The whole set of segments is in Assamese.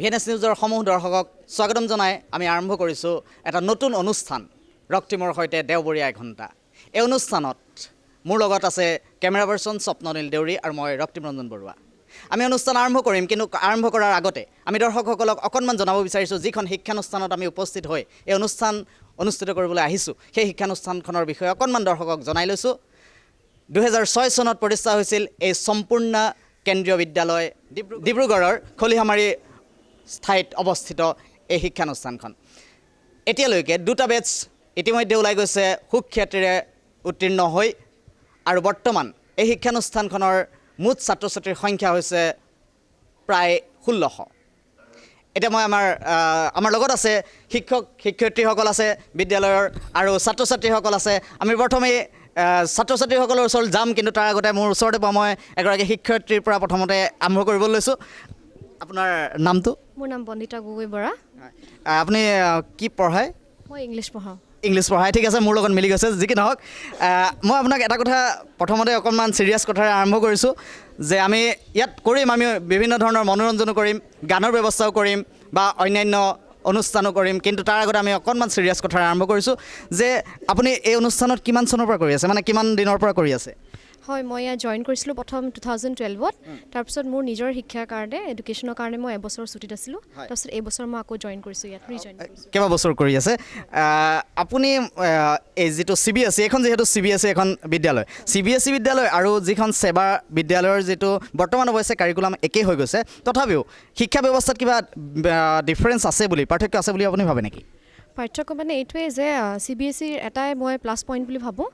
ভিএনএছ নিউজৰ সমূহ দৰ্শকক স্বাগতম জনাই আমি আৰম্ভ কৰিছোঁ এটা নতুন অনুষ্ঠান ৰক্তিমৰ সৈতে দেওবৰীয়া এঘণ্টা। এই অনুষ্ঠানত মোৰ লগত আছে কেমেৰা পাৰ্চন স্বপ্ননীল দেউৰী আৰু মই ৰক্তিম ৰঞ্জন বৰুৱা। আমি অনুষ্ঠান আৰম্ভ কৰিম, কিন্তু আৰম্ভ কৰাৰ আগতে আমি দৰ্শকসকলক অকণমান জনাব বিচাৰিছোঁ যিখন শিক্ষানুষ্ঠানত আমি উপস্থিত হৈ এই অনুষ্ঠান অনুষ্ঠিত কৰিবলৈ আহিছোঁ সেই শিক্ষানুষ্ঠানখনৰ বিষয়ে অকণমান দৰ্শকক জনাই লৈছোঁ। 2006 চনত প্ৰতিষ্ঠা হৈছিল এই সম্পূৰ্ণ কেন্দ্ৰীয় বিদ্যালয় ডিব্ৰুগড়ৰ খলিহামাৰী ঠাইত অৱস্থিত এই শিক্ষানুষ্ঠানখন। এতিয়ালৈকে দুটা বেটছ ইতিমধ্যে ওলাই গৈছে সুখ্যাতিৰে উত্তীৰ্ণ হৈ, আৰু বৰ্তমান এই শিক্ষানুষ্ঠানখনৰ মুঠ ছাত্ৰ ছাত্ৰীৰ সংখ্যা হৈছে প্ৰায় 1600। এতিয়া মই আমাৰ লগত আছে শিক্ষক শিক্ষয়িত্ৰীসকল আছে বিদ্যালয়ৰ, আৰু ছাত্ৰ ছাত্ৰীসকল আছে। আমি প্ৰথমে ছাত্ৰ ছাত্ৰীসকলৰ ওচৰত যাম, কিন্তু তাৰ আগতে মোৰ ওচৰতে পোৱা মই এগৰাকী শিক্ষয়িত্ৰীৰ পৰা প্ৰথমতে আৰম্ভ কৰিবলৈ লৈছোঁ। আপোনাৰ নামটো? মোৰ নাম বন্দিতা গগৈ বৰা। আপুনি কি পঢ়ায়? মই ইংলিছ পঢ়াওঁ। ইংলিছ পঢ়ায়, ঠিক আছে, মোৰ লগত মিলি গৈছে। যি কি নহওক, মই আপোনাক এটা কথা প্ৰথমতে অকণমান ছিৰিয়াছ কথাৰে আৰম্ভ কৰিছোঁ যে আমি ইয়াত কৰিম, আমি বিভিন্ন ধৰণৰ মনোৰঞ্জনো কৰিম, গানৰ ব্যৱস্থাও কৰিম বা অন্যান্য অনুষ্ঠানো কৰিম, কিন্তু তাৰ আগতে আমি অকণমান ছিৰিয়াছ কথাৰে আৰম্ভ কৰিছোঁ যে আপুনি এই অনুষ্ঠানত কিমান চনৰ পৰা কৰি আছে, মানে কিমান দিনৰ পৰা কৰি আছে? হয়, মই ইয়াত জইন কৰিছিলোঁ প্ৰথম 2012ত। তাৰপিছত মোৰ নিজৰ শিক্ষাৰ কাৰণে, এডুকেশ্যনৰ কাৰণে মই এবছৰ ছুটীত আছিলোঁ। তাৰপিছত এইবছৰ মই আকৌ জইন কৰিছোঁ, ইয়াত ৰিজইন কৰিছোঁ। কেইবা বছৰ কৰি আছে আপুনি? এই যিটো CBSE, এইখন যিহেতু CBSE এখন বিদ্যালয়, CBSE বিদ্যালয় আৰু যিখন সেৱা বিদ্যালয়ৰ যিটো বৰ্তমান অৱশ্যে কাৰিকুলাম একেই হৈ গৈছে, তথাপিও শিক্ষা ব্যৱস্থাত কিবা ডিফাৰেঞ্চ আছে বুলি, পাৰ্থক্য আছে বুলি আপুনি ভাবে নেকি? পাৰ্থক্য মানে এইটোৱেই যে CBSEৰ এটাই মই প্লাছ পইণ্ট বুলি ভাবোঁ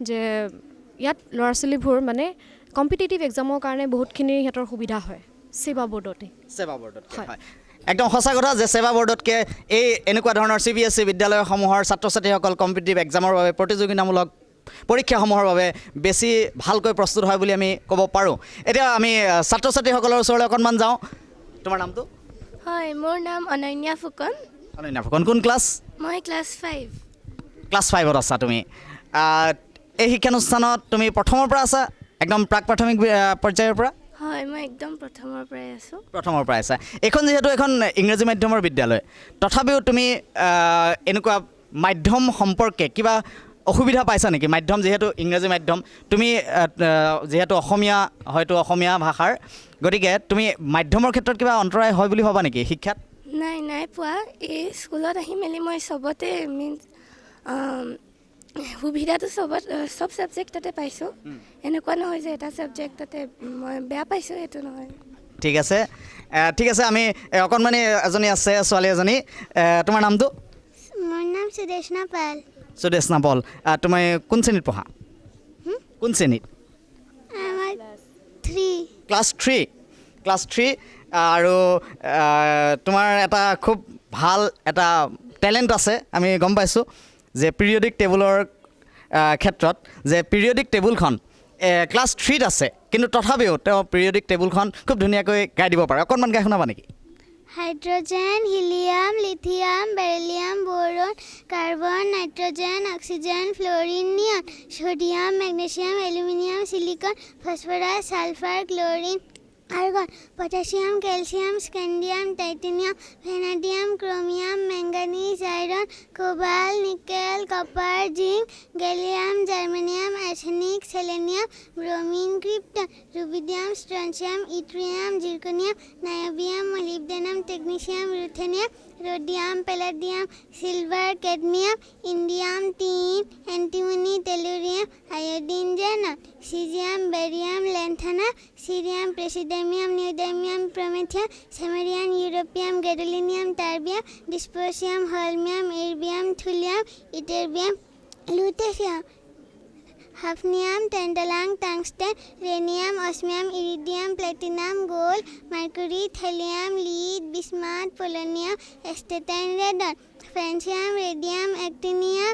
যে ইয়াত ল'ৰা ছোৱালীবোৰ মানে কম্পিটিটিভ এক্সামৰ কাৰণে বহুতখিনি সিহঁতৰ সুবিধা হয় সেৱা বৰ্ডতে। হয়, একদম সঁচা কথা যে সেৱা বৰ্ডতকৈ এই এনেকুৱা ধৰণৰ CBSE বিদ্যালয়সমূহৰ ছাত্ৰ ছাত্ৰীসকল কম্পিটিটিভ এক্সামৰ বাবে, প্ৰতিযোগিতামূলক পৰীক্ষাসমূহৰ বাবে বেছি ভালকৈ প্ৰস্তুত হয় বুলি আমি ক'ব পাৰোঁ। এতিয়া আমি ছাত্ৰ ছাত্ৰীসকলৰ ওচৰলৈ অকণমান যাওঁ। তোমাৰ নামটো? হয়, মোৰ নাম অনন্যা ফুকন। অনন্যা ফুকন, কোন ক্লাছ? মই ক্লাছ 5। ক্লাছ 5ত আছা তুমি। এই শিক্ষানুষ্ঠানত তুমি প্ৰথমৰ পৰা আছা, একদম প্ৰাক প্ৰাথমিক পৰ্যায়ৰ পৰা? হয়, মই একদম প্ৰথমৰ পৰাই আছোঁ। প্ৰথমৰ পৰা আছা। এইখন যিহেতু এখন ইংৰাজী মাধ্যমৰ বিদ্যালয়, তথাপিও তুমি এনেকুৱা মাধ্যম সম্পৰ্কে কিবা অসুবিধা পাইছা নেকি? মাধ্যম যিহেতু ইংৰাজী মাধ্যম, তুমি যিহেতু অসমীয়া, হয়তো অসমীয়া ভাষাৰ, গতিকে তুমি মাধ্যমৰ ক্ষেত্ৰত কিবা অন্তৰায় হয় বুলি ভাবা নেকি শিক্ষাত? নাই পোৱা। এই স্কুলত আহি মেলি মই চবতে মিনছ সুবিধাটো চব ছাবজেক্টতে পাইছোঁ। এনেকুৱা নহয় যে এটা ছাবজেক্টতে মই বেয়া পাইছোঁ, সেইটো নহয়। ঠিক আছে, ঠিক আছে। আমি অকণমানি এজনী আছে, ছোৱালী এজনী। তোমাৰ নামটো? মোৰ নাম সুদেশনা পাল। সুদেশনা পল। তুমি কোন শ্ৰেণীত পঢ়া? কোন শ্ৰেণীত? ক্লাছ 3। ক্লাছ 3। আৰু তোমাৰ এটা খুব ভাল এটা টেলেণ্ট আছে, আমি গম পাইছোঁ যে পিৰিয়ডিক টেবুলৰ ক্ষেত্ৰত, যে পিৰিয়ডিক টেবুলখন ক্লাছ 3ত আছে, কিন্তু তথাপিও তেওঁ পিৰিয়ডিক টেবুলখন খুব ধুনীয়াকৈ গাই দিব পাৰে। অকণমান গাই শুনাবা নেকি? Hydrogen, helium, lithium, beryllium, boron, carbon, nitrogen, oxygen, fluorine, neon, sodium, magnesium, aluminium, silicon, phosphorus, sulphur, chlorine, argon, potassium, calcium, scandium, titanium, vanadium, chromium, manganese, iron, cobalt, nickel, copper, zinc, gallium, germanium, arsenic, selenium, bromine, krypton, rubidium, strontium, yttrium, zirconium, niobium, molybdenum, technetium, ruthenium, rhodium, palladium, silver, cadmium, indium, tin, antimony, tellurium, iodine, xenon, caesium, barium, lanthanum, cerium, praseodymium, neodymium, promethium, samarium, europium, gadolinium, terbium, ডিছপ্ৰচিয়াম, holmium, erbium, thulium, ytterbium, lutetium, hafnium, tantalum, tungsten, rhenium, osmium, iridium, platinum, gold, mercury, thallium, lead, bismuth, polonium, astatine, radon, francium, radium, actinium,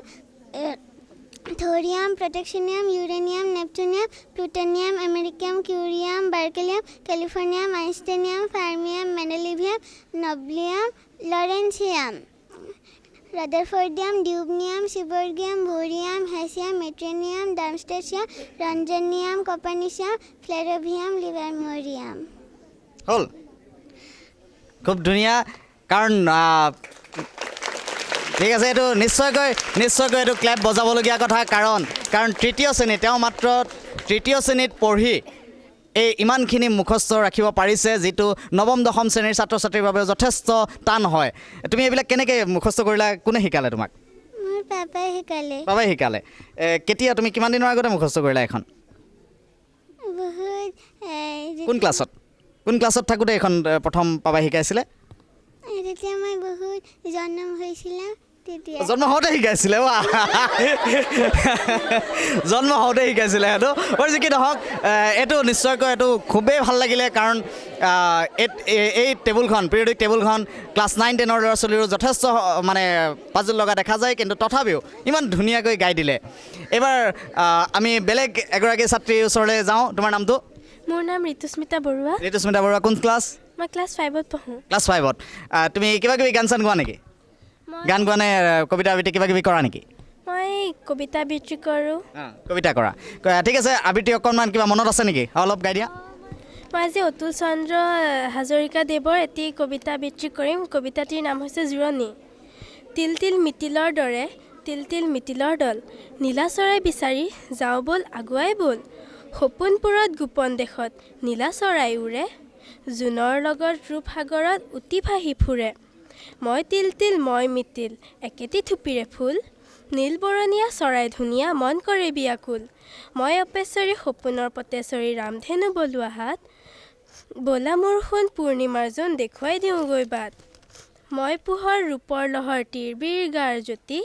thorium, protactinium, uranium, neptunium, plutonium, americium, curium, berkelium, californium, einsteinium, fermium, mendelevium, nobelium, lawrencium, rutherfordium, dubnium, seaborgium, bohrium, hassium, meitnerium, darmstadtium, roentgenium, copernicium, flerovium, livermorium. হ'ল। খুব ধুনীয়া কাৰণ ঠিক আছে এইটো নিশ্চয়কৈ এইটো ক্লেপ বজাবলগীয়া কথা কাৰণ তৃতীয় শ্ৰেণীত তেওঁ মাত্ৰ তৃতীয় শ্ৰেণীত পঢ়ি এই ইমানখিনি মুখস্থ ৰাখিব পাৰিছে যিটো নৱম দশম শ্ৰেণীৰ ছাত্ৰ ছাত্ৰীৰ বাবে যথেষ্ট টান হয় তুমি এইবিলাক কেনেকৈ মুখস্থ কৰিলা কোনে শিকালে তোমাক মোৰ পাপাই শিকালে বাবাই শিকালে কেতিয়া তুমি কিমান দিনৰ আগতে মুখস্থ কৰিলা এখন বহুত কোন ক্লাছত থাকোঁতে এইখন প্ৰথম পাপাই শিকাইছিলে তেতিয়া মই বহুত জন্ম হৈছিলোঁ তেতিয়া জন্ম হওঁতে শিকাইছিলে জন্ম হওঁতে শিকাইছিলে সেইটো বাৰু যি কি নহওক এইটো নিশ্চয়কৈ এইটো খুবেই ভাল লাগিলে কাৰণ এই টেবুলখন পিৰিয়ডিক টেবুলখন ক্লাছ 9-10ৰ ল'ৰা ছোৱালীৰো যথেষ্ট মানে পাজল লগা দেখা যায় কিন্তু তথাপিও ইমান ধুনীয়াকৈ গাই দিলে এইবাৰ আমি বেলেগ এগৰাকী ছাত্ৰীৰ ওচৰলৈ যাওঁ তোমাৰ নামটো মোৰ নাম ঋতুস্মিতা বৰুৱা কোন ক্লাছ মই ক্লাছ 5ত পঢ়োঁ ক্লাছ 5ত তুমি কিবা কিবি গান চান গোৱা নেকি গান গোৱা নে কবিতা আবৃত্তি কিবা কিবি কৰা নেকি মই কবিতা আবৃত্তি কৰোঁ কবিতা কৰা ঠিক আছে আবৃত্তি অকণমান কিবা মনত আছে নেকি অলপ গাই দিয়া মই আজি অতুল চন্দ্ৰ হাজৰিকাদেৱৰ এটি কবিতা আবৃত্তি কৰিম কবিতাটিৰ নাম হৈছে জোৰণি তিল তিল মিতিলৰ দল নীলা চৰাই বিচাৰি যাওঁ ব'ল আগুৱাই ব'ল সপোনপুৰত গোপন দেশত নীলা চৰাই উৰে জোনৰ লগত ৰূপসাগৰত উটি ভাহি ফুৰে মই তিল মই মিতিল একেটি থুপিৰে ফুল নীল বৰণীয়া চৰাই ধুনীয়া মন কৰে বিয়াকুল মই অপেশ্বৰী সপোনৰ পতেশ্বৰী ৰামধেনু বলোৱা হাত বলা মোৰ সোণ পূৰ্ণিমাৰ জোন দেখুৱাই দিওঁগৈ বাট মই পোহৰ ৰূপৰ লহৰ তিৰবিৰ গাৰ জ্যোতি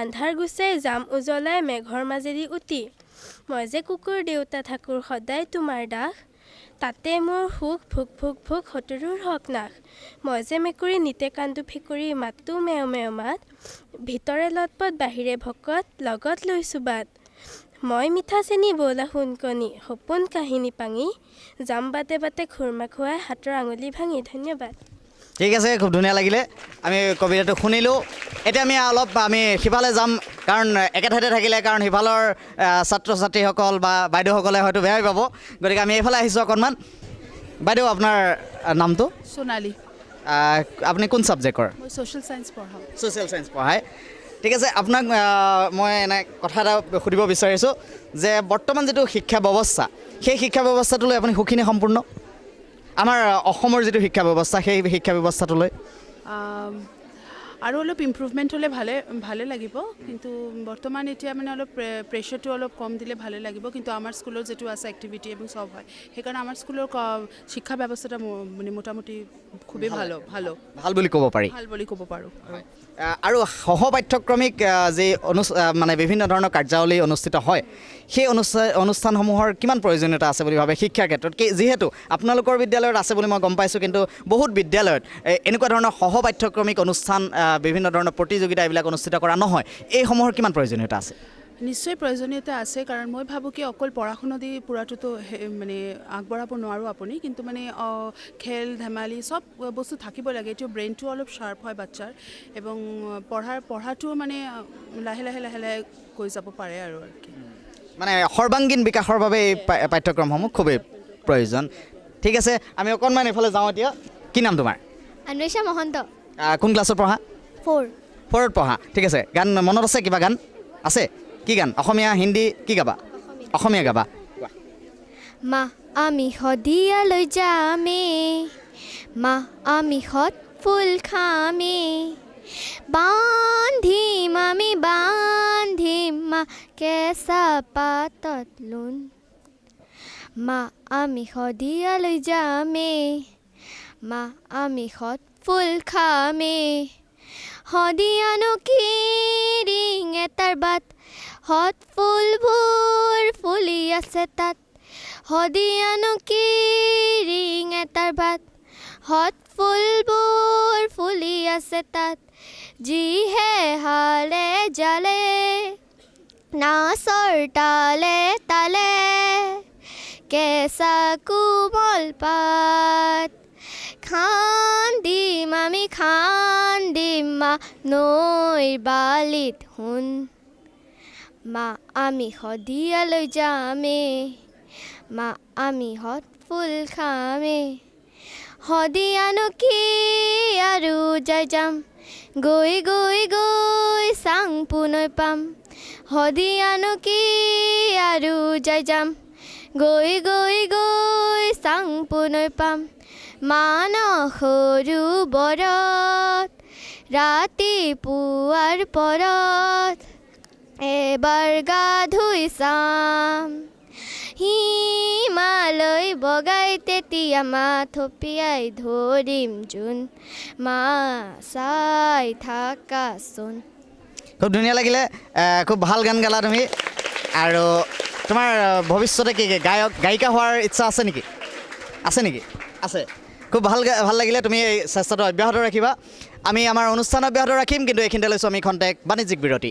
আন্ধাৰ গুচাই জাম উজ্বলাই মেঘৰ মাজেদি উটি মই যে কুকুৰ দেউতা ঠাকুৰ সদায় তোমাৰ দাস তাতে মোৰ সুখ ভোক ভোক ভোক শত্ৰুৰ হক নাশ মই যে মেকুৰী নিতে কান্দো ফেকুৰী মাতো মেও মেও মাত ভিতৰে লতপত বাহিৰে ভকত লগত লৈছোঁ বাট মই মিঠা চেনি বৌলা সোণকণি সপোন কাহিনী পাঙি জাম বাটে বাটে খুৰমা খুৱাই হাতৰ আঙুলি ভাঙি ধন্যবাদ ঠিক আছে খুব ধুনীয়া লাগিলে আমি কবিতাটো শুনিলোঁ এতিয়া আমি সিফালে যাম কাৰণ একে ঠাইতে থাকিলে কাৰণ সিফালৰ ছাত্ৰ ছাত্ৰীসকল বা বাইদেউসকলে হয়তো বেয়াই পাব গতিকে আমি এইফালে আহিছোঁ অকণমান বাইদেউ আপোনাৰ নামটো সোণালী আপুনি কোন ছাবজেক্টৰ মই ছ'চিয়েল ছায়েন্স পঢ়াওঁ ছ'চিয়েল ছায়েন্স পঢ়ায় ঠিক আছে আপোনাক মই এনে কথা এটা সুধিব বিচাৰিছোঁ যে বৰ্তমান যিটো শিক্ষা ব্যৱস্থা সেই শিক্ষা ব্যৱস্থাটোলৈ আপুনি সুখী নে সম্পূৰ্ণ আমাৰ অসমৰ যিটো শিক্ষা ব্যৱস্থা সেই শিক্ষা ব্যৱস্থাটোলৈ আৰু অলপ ইম্প্ৰুভমেণ্ট হ'লে ভালে লাগিব কিন্তু বৰ্তমান এতিয়া মানে অলপ প্ৰেছাৰটো অলপ কম দিলে ভালে লাগিব কিন্তু আমাৰ স্কুলৰ যিটো আছে এক্টিভিটি এবং চব হয় সেইকাৰণে আমাৰ স্কুলৰ শিক্ষা ব্যৱস্থাটা মানে মোটামুটি খুবেই ভাল বুলি ক'ব পাৰি পাৰোঁ আৰু সহ পাঠ্যক্ৰমিক যি মানে বিভিন্ন ধৰণৰ কাৰ্যাৱলী অনুষ্ঠিত হয় সেই অনুষ্ঠানসমূহৰ কিমান প্ৰয়োজনীয়তা আছে বুলি ভাবে শিক্ষাৰ ক্ষেত্ৰত যিহেতু আপোনালোকৰ বিদ্যালয়ত আছে বুলি মই গম পাইছোঁ কিন্তু বহুত বিদ্যালয়ত এনেকুৱা ধৰণৰ সহ পাঠ্যক্ৰমিক অনুষ্ঠান বিভিন্ন ধৰণৰ প্ৰতিযোগিতা এইবিলাক অনুষ্ঠিত কৰা নহয় এইসমূহৰ কিমান প্ৰয়োজনীয়তা আছে নিশ্চয় প্ৰয়োজনীয়তা আছে কাৰণ মই ভাবোঁ কি অকল পঢ়া শুনা দি পূৰাটোতো মানে আগবঢ়াব নোৱাৰোঁ আপুনি কিন্তু মানে খেল ধেমালি চব বস্তু থাকিব লাগে এইটো ব্ৰেইনটো অলপ শ্বাৰ্প হয় বাচ্চাৰ এবং পঢ়াটো মানে লাহে লাহে গৈ যাব পাৰে আৰু কি মানে সৰ্বাংগীন বিকাশৰ বাবে এই পাঠ্যক্ৰমসমূহ খুবেই প্ৰয়োজন ঠিক আছে আমি অকণমান এইফালে যাওঁ এতিয়া কি নাম তোমাৰ অন্বেষা মহন্ত কোন ক্লাছত পঢ়া 4ত পঢ়া ঠিক আছে গান মনত আছে কিবা গান আছে কি গান অসমীয়া হিন্দী কি গাবা অসমীয়া গাবা মা আমি শদিয়ালৈ যামে মা আমি সৎ ফুল খামে বান্ধিম মা কেঁচা পাতত লোন মা আমি শদিয়ালৈ যামে মা আমি সৎ ফুল খামে শদিয়ানো কি ৰিং এটাৰ বাট সৎ ফুলবোৰ ফুলি আছে তাত শদিয়ানো কি ৰিং এটাৰ বাট সৎ ফুলবোৰ ফুলি আছে তাত যিহে হালে জালে নাচৰ তালে তালে কেঁচা কোমল পাত খান্দিম মা নৈৰ বালিত সোণ মা আমি শদিয়ালৈ যামে মা আমি সৎ ফুল খামে শদিয়ানো কি আৰু যাই যাম গৈ গৈ গৈ চাং পুনৈ পাম শদিয়ানো কি আৰু যাই যাম গৈ গৈ গৈ চাং পুনৈ পাম মানসৰু বৰত ৰাতিপুৱাৰ পৰত এবাৰ গা ধুই চাম হিমালয় বগাই তেতিয়া মা থপিয়াই ধৰিম জোন মা চাই থাকাচোন। খুব ধুনীয়া লাগিলে, খুব ভাল গান গালা তুমি। আৰু তোমাৰ ভৱিষ্যতে কি গায়িকা হোৱাৰ ইচ্ছা আছে নেকি? আছে। খুব ভাল লাগিলে, তুমি এই চেষ্টাটো অব্যাহত ৰাখিবা। আমি আমাৰ অনুষ্ঠান অব্যাহত ৰাখিম, কিন্তু এইখিনিতে লৈছোঁ আমি খন্তেক বাণিজ্যিক বিৰতি।